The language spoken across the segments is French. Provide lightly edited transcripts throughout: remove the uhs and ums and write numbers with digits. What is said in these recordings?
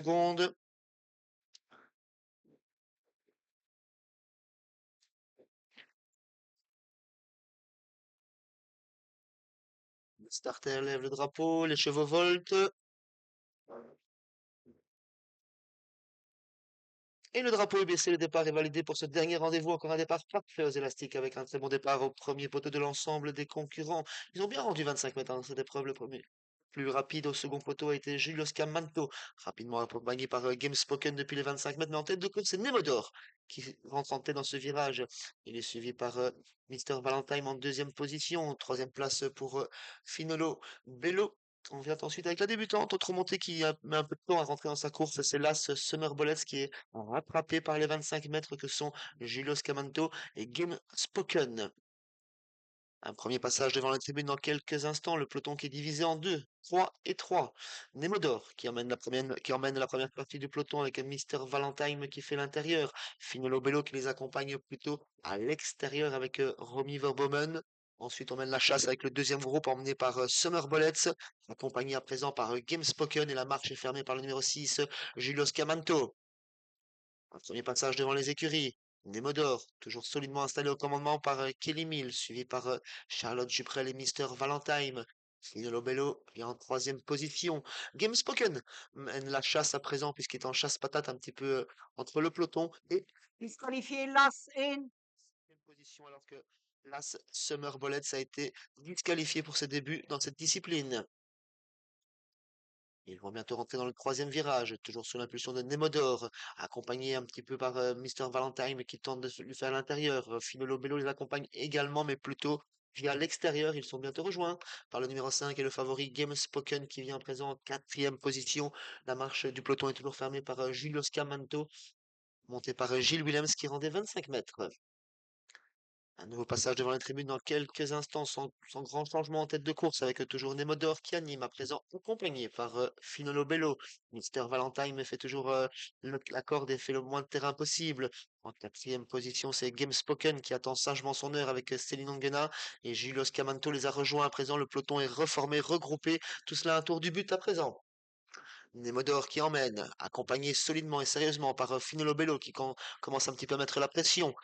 secondes. Le starter lève le drapeau, les chevaux voltent. Et le drapeau est baissé, le départ est validé pour ce dernier rendez-vous. Encore un départ parfait aux élastiques avec un très bon départ au premier poteau de l'ensemble des concurrents. Ils ont bien rendu 25 mètres dans cette épreuve. Le premier plus rapide au second poteau a été Julius Camanto, rapidement accompagné par Game Spoken depuis les 25 mètres. Mais en tête de course, c'est Nemodor qui rentre en tête dans ce virage. Il est suivi par Mister Valentine en deuxième position. Troisième place pour Finolo Bello. On vient ensuite avec la débutante, autre montée qui a mis un peu de temps à rentrer dans sa course. C'est l'As Summer Bullets qui est rattrapé par les 25 mètres que sont Julius Camanto et Game Spoken. Un premier passage devant la tribune dans quelques instants, le peloton qui est divisé en deux, 3 et 3. Nemodor qui emmène la première partie du peloton avec Mister Valentine qui fait l'intérieur. Finolo Bello qui les accompagne plutôt à l'extérieur avec Romy Verbomen. Ensuite, on mène la chasse avec le deuxième groupe emmené par Summer Bullets, accompagné à présent par Game Spoken et la marche est fermée par le numéro 6, Julius Camanto. Un premier passage devant les écuries. Nemodor, toujours solidement installé au commandement par Kelly Mill, suivi par Charlotte Juprel et Mister Valentine. Finolo Bello est en troisième position. Game Spoken mène la chasse à présent puisqu'il est en chasse patate un petit peu entre le peloton et disqualifié Las in cinquième position alors que Las Summer Bullets a été disqualifié pour ses débuts dans cette discipline. Ils vont bientôt rentrer dans le troisième virage, toujours sous l'impulsion de Nemodor, accompagné un petit peu par Mister Valentine qui tente de lui faire l'intérieur. Finolo Bello les accompagne également, mais plutôt via l'extérieur. Ils sont bientôt rejoints par le numéro 5 et le favori Game Spoken qui vient à présent en quatrième position. La marche du peloton est toujours fermée par Julio Scamanto, monté par Gilles Willems qui rendait 25 mètres. Un nouveau passage devant la tribune dans quelques instants, sans grand changement en tête de course, avec toujours Nemodor qui anime, à présent accompagné par Finolo Bello. Mister Valentine fait toujours la corde et fait le moins de terrain possible. En quatrième position, c'est Game Spoken qui attend sagement son heure avec Céline Ongena et Julius Camanto les a rejoints à présent. Le peloton est reformé, regroupé, tout cela à un tour du but à présent. Nemodor qui emmène, accompagné solidement et sérieusement par Finolo Bello qui commence un petit peu à mettre la pression,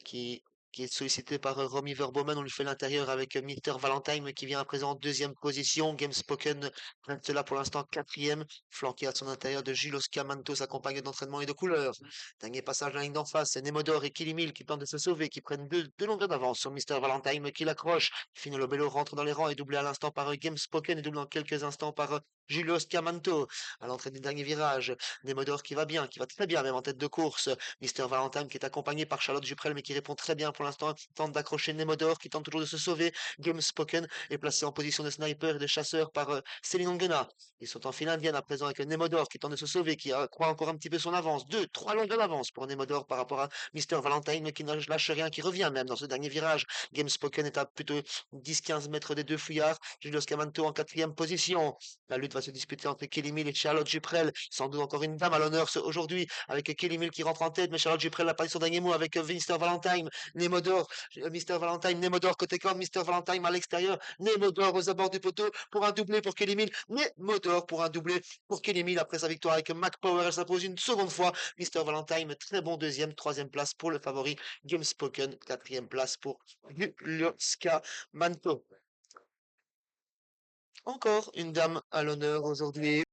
qui, qui est sollicité par Romy Verbomen. On lui fait l'intérieur avec Mister Valentine qui vient à présent en deuxième position. Game Spoken reste là pour l'instant quatrième, flanqué à son intérieur de Gilles Oscamanto, accompagné d'entraînement et de couleurs. Dernier passage de la ligne d'en face, c'est Nemodor et Kilimil qui tentent de se sauver, qui prennent deux longueurs d'avance sur Mister Valentine qui l'accroche. Finolo Bello rentre dans les rangs et doublé à l'instant par Game Spoken et doublé dans quelques instants par Julius Camanto à l'entrée du dernier virage. Demodor qui va bien, qui va très bien, même en tête de course. Mister Valentine qui est accompagné par Charlotte Juprel, mais qui répond très bien pour l'instant. Tente d'accrocher Nemodor, qui tente toujours de se sauver. Game Spoken est placé en position de sniper et de chasseur par Céline Ongena. Ils sont en file indienne à présent avec Nemodor qui tente de se sauver, qui croit encore un petit peu son avance. Deux, trois longueurs d'avance pour Nemodor par rapport à Mister Valentine, mais qui ne lâche rien, qui revient même dans ce dernier virage. Game Spoken est à plutôt 10-15 mètres des deux fouillards. Julius Camanto en quatrième position. La lutte va se disputer entre Kelly Mill et Charlotte Juprel. Sans doute encore une dame à l'honneur aujourd'hui avec Kelly Mill qui rentre en tête, mais Charlotte Juprel n'a pas eu son dernier mot avec Mr. Valentine, Nemodor, Mr. Valentine, Nemodor côté corde, Mr. Valentine à l'extérieur, Nemodor aux abords du poteau pour un doublé pour Kelly Mill, Nemodor pour un doublé pour Kelly Mill après sa victoire avec Mac Power. Elle s'impose une seconde fois. Mr. Valentine, très bon deuxième, troisième place pour le favori Game Spoken, quatrième place pour Juliuska Manto. Encore une dame à l'honneur aujourd'hui.